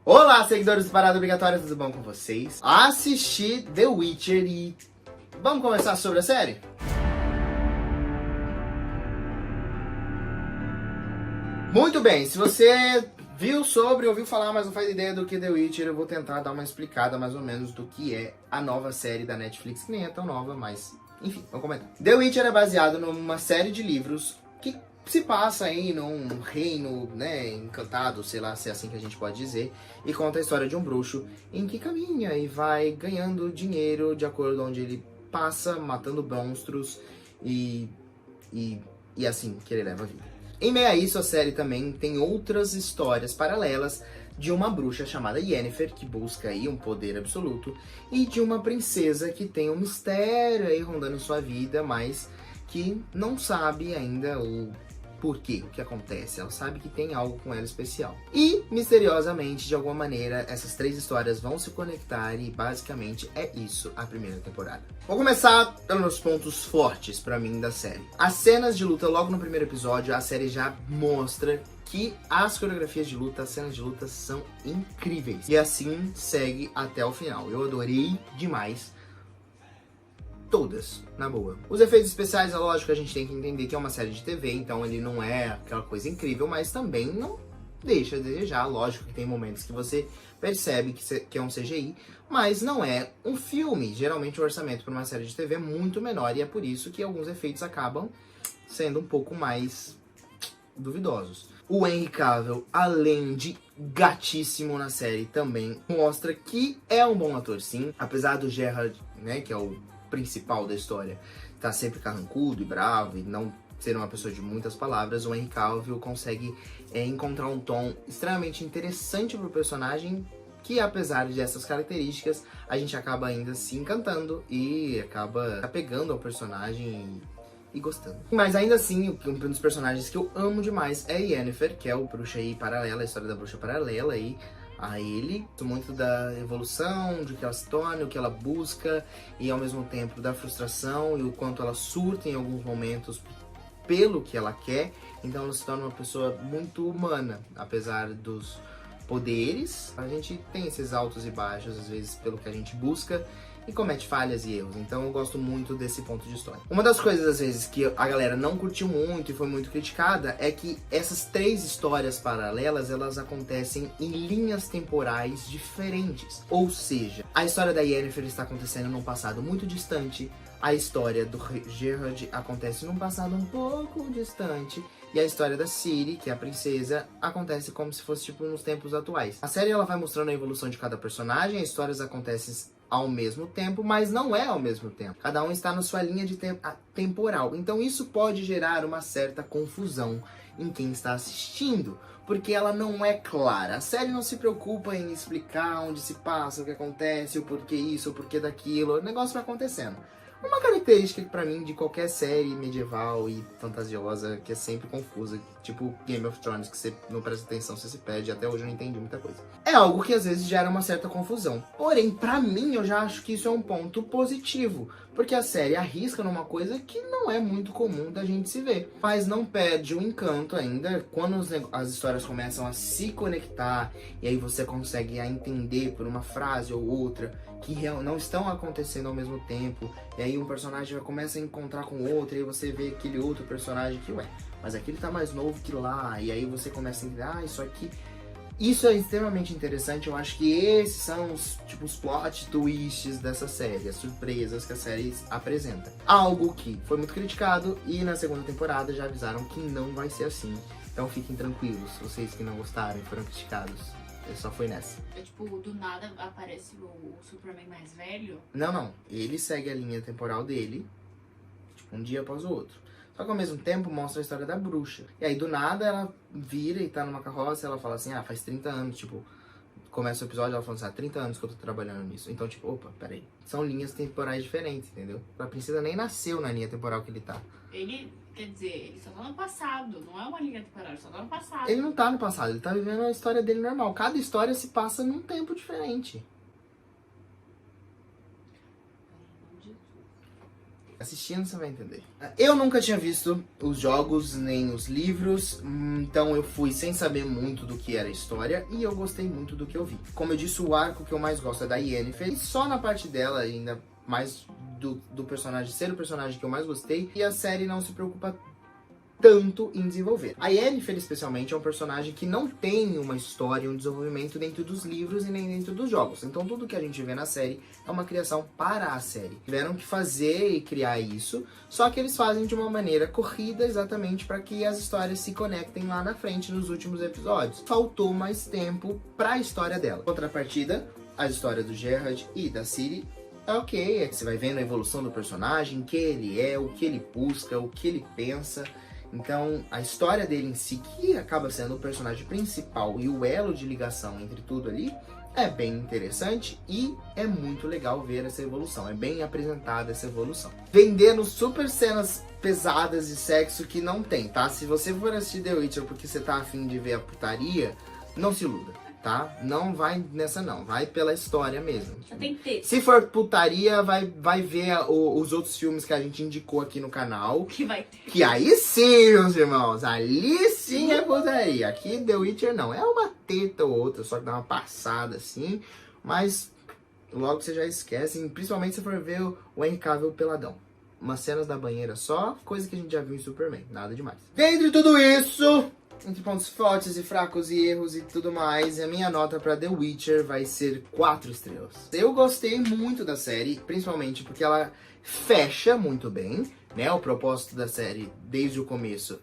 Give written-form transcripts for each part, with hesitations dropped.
Olá, seguidores do Parada Obrigatória, tudo bom com vocês? Assisti The Witcher e vamos conversar sobre a série? Muito bem, se você ouviu falar, mas não faz ideia do que The Witcher, eu vou tentar dar uma explicada mais ou menos do que é a nova série da Netflix, que nem é tão nova, mas enfim, vamos comentar. The Witcher é baseado numa série de livros que se passa aí num reino, né, encantado, sei lá se é assim que a gente pode dizer, e conta a história de um bruxo em que caminha e vai ganhando dinheiro de acordo com onde ele passa, matando monstros e assim que ele leva a vida. Em meio a isso, a série também tem outras histórias paralelas de uma bruxa chamada Yennefer, que busca aí um poder absoluto, e de uma princesa que tem um mistério aí rondando sua vida, mas que não sabe ainda o porquê, o que acontece. Ela sabe que tem algo com ela especial. E, misteriosamente, de alguma maneira, essas três histórias vão se conectar e, basicamente, é isso a primeira temporada. Vou começar pelos pontos fortes pra mim da série. As cenas de luta, logo no primeiro episódio, a série já mostra que as coreografias de luta, as cenas de luta são incríveis. E assim segue até o final. Eu adorei demais. Todas, na boa. Os efeitos especiais, é lógico que a gente tem que entender que é uma série de TV, então ele não é aquela coisa incrível, mas também não deixa a desejar. Lógico que tem momentos que você percebe que é um CGI, mas não é um filme. Geralmente o orçamento para uma série de TV é muito menor e é por isso que alguns efeitos acabam sendo um pouco mais duvidosos. O Henry Cavill, além de gatíssimo na série, também mostra que é um bom ator, sim. Apesar do Geralt, né, que é o principal da história, tá sempre carrancudo e bravo e não ser uma pessoa de muitas palavras, o Henry Cavill consegue encontrar um tom extremamente interessante pro personagem, que apesar dessas características, a gente acaba ainda se encantando e acaba apegando ao personagem e gostando. Mas ainda assim, um dos personagens que eu amo demais é Yennefer, que é o bruxa aí paralela, a história da bruxa paralela aí a ele, muito da evolução, de que ela se torna, o que ela busca, e ao mesmo tempo da frustração e o quanto ela surta em alguns momentos pelo que ela quer. Então ela se torna uma pessoa muito humana, apesar dos poderes. A gente tem esses altos e baixos, às vezes, pelo que a gente busca, e comete falhas e erros. Então eu gosto muito desse ponto de história. Uma das coisas, às vezes, que a galera não curtiu muito e foi muito criticada é que essas três histórias paralelas, elas acontecem em linhas temporais diferentes. Ou seja, a história da Yennefer está acontecendo num passado muito distante, a história do Geralt acontece num passado um pouco distante, e a história da Ciri, que é a princesa, acontece como se fosse tipo nos tempos atuais. A série ela vai mostrando a evolução de cada personagem, as histórias acontecem ao mesmo tempo, mas não é ao mesmo tempo. Cada um está na sua linha de temporal. Então isso pode gerar uma certa confusão em quem está assistindo, porque ela não é clara. A série não se preocupa em explicar onde se passa, o que acontece, o porquê isso, o porquê daquilo. O negócio vai acontecendo. Uma característica pra mim de qualquer série medieval e fantasiosa que é sempre confusa, tipo Game of Thrones, que você não presta atenção, você se perde, até hoje eu não entendi muita coisa. É algo que às vezes gera uma certa confusão. Porém, pra mim, eu já acho que isso é um ponto positivo, porque a série arrisca numa coisa que não é muito comum da gente se ver. Mas não perde o encanto ainda, quando as histórias começam a se conectar, e aí você consegue entender por uma frase ou outra que não estão acontecendo ao mesmo tempo, e aí um personagem começa a encontrar com outro, e aí você vê aquele outro personagem que, ué, mas aquele tá mais novo que lá, e aí você começa a entender, isso aqui... Isso é extremamente interessante, eu acho que esses são os plot twists dessa série, as surpresas que a série apresenta. Algo que foi muito criticado, e na segunda temporada já avisaram que não vai ser assim. Então fiquem tranquilos, vocês que não gostaram e foram criticados. Só foi nessa. É tipo, do nada aparece o Superman mais velho? Não. Ele segue a linha temporal dele, tipo, um dia após o outro. Só que ao mesmo tempo mostra a história da bruxa. E aí do nada ela vira e tá numa carroça e ela fala assim, faz 30 anos, tipo... Começa o episódio ela falando assim, 30 anos que eu tô trabalhando nisso. Então, tipo, opa, peraí. São linhas temporais diferentes, entendeu? A princesa nem nasceu na linha temporal que ele tá. Ele, quer dizer, ele só tá no passado. Não é uma linha temporal, ele só tá no passado. Ele não tá no passado, ele tá vivendo a história dele normal. Cada história se passa num tempo diferente. Assistindo você vai entender. Eu nunca tinha visto os jogos nem os livros, então eu fui sem saber muito do que era a história e eu gostei muito do que eu vi. Como eu disse, o arco que eu mais gosto é da Yennefer, e só na parte dela, ainda mais do personagem ser o personagem que eu mais gostei, e a série não se preocupa tanto em desenvolver. A Yennefer, especialmente, é um personagem que não tem uma história, um desenvolvimento dentro dos livros e nem dentro dos jogos. Então tudo que a gente vê na série é uma criação para a série. Tiveram que fazer e criar isso, só que eles fazem de uma maneira corrida exatamente para que as histórias se conectem lá na frente nos últimos episódios. Faltou mais tempo para a história dela. Contrapartida, a história do Geralt e da Ciri é ok, é que você vai vendo a evolução do personagem, quem ele é, o que ele busca, o que ele pensa. Então, a história dele em si, que acaba sendo o personagem principal e o elo de ligação entre tudo ali, é bem interessante e é muito legal ver essa evolução. É bem apresentada essa evolução. Vendendo super cenas pesadas de sexo que não tem, tá? Se você for assistir The Witcher porque você tá afim de ver a putaria, não se iluda, tá? Não vai nessa não, vai pela história mesmo. Só tem que ter. Se for putaria, vai ver os outros filmes que a gente indicou aqui no canal. Que vai ter. Que aí sim, meus irmãos, ali sim é putaria. Aqui The Witcher não, é uma teta ou outra, só que dá uma passada assim, mas logo você já esquece, principalmente se for ver o Henry Cavill peladão. Umas cenas da banheira só, coisa que a gente já viu em Superman, nada demais. Dentro de tudo isso, entre pontos fortes e fracos e erros e tudo mais, a minha nota pra The Witcher vai ser 4 estrelas. Eu gostei muito da série, principalmente porque ela fecha muito bem, né? O propósito da série, desde o começo,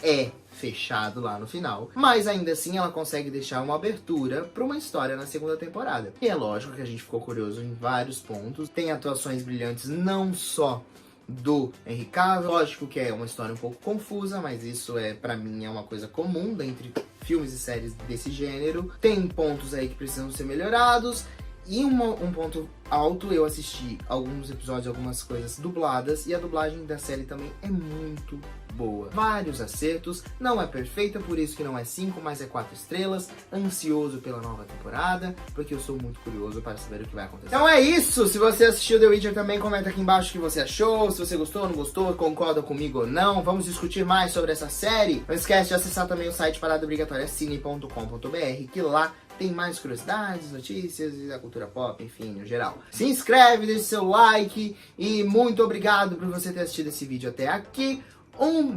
é fechado lá no final. Mas ainda assim ela consegue deixar uma abertura pra uma história na segunda temporada. E é lógico que a gente ficou curioso em vários pontos. Tem atuações brilhantes não só do Henry Cavill, lógico que é uma história um pouco confusa, mas isso pra mim é uma coisa comum dentre filmes e séries desse gênero. Tem pontos aí que precisam ser melhorados. E um ponto alto, eu assisti alguns episódios, algumas coisas dubladas, e a dublagem da série também é muito boa. Vários acertos, não é perfeita, por isso que não é 5, mas é 4 estrelas. Ansioso pela nova temporada, porque eu sou muito curioso para saber o que vai acontecer. Então é isso, se você assistiu The Witcher também, comenta aqui embaixo o que você achou, se você gostou, não gostou, concorda comigo ou não. Vamos discutir mais sobre essa série. Não esquece de acessar também o site paradaobrigatoriacine.com.br, que lá tem mais curiosidades, notícias e da cultura pop, enfim, no geral. Se inscreve, deixa seu like e muito obrigado por você ter assistido esse vídeo até aqui.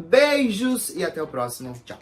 Beijos e até o próximo. Tchau.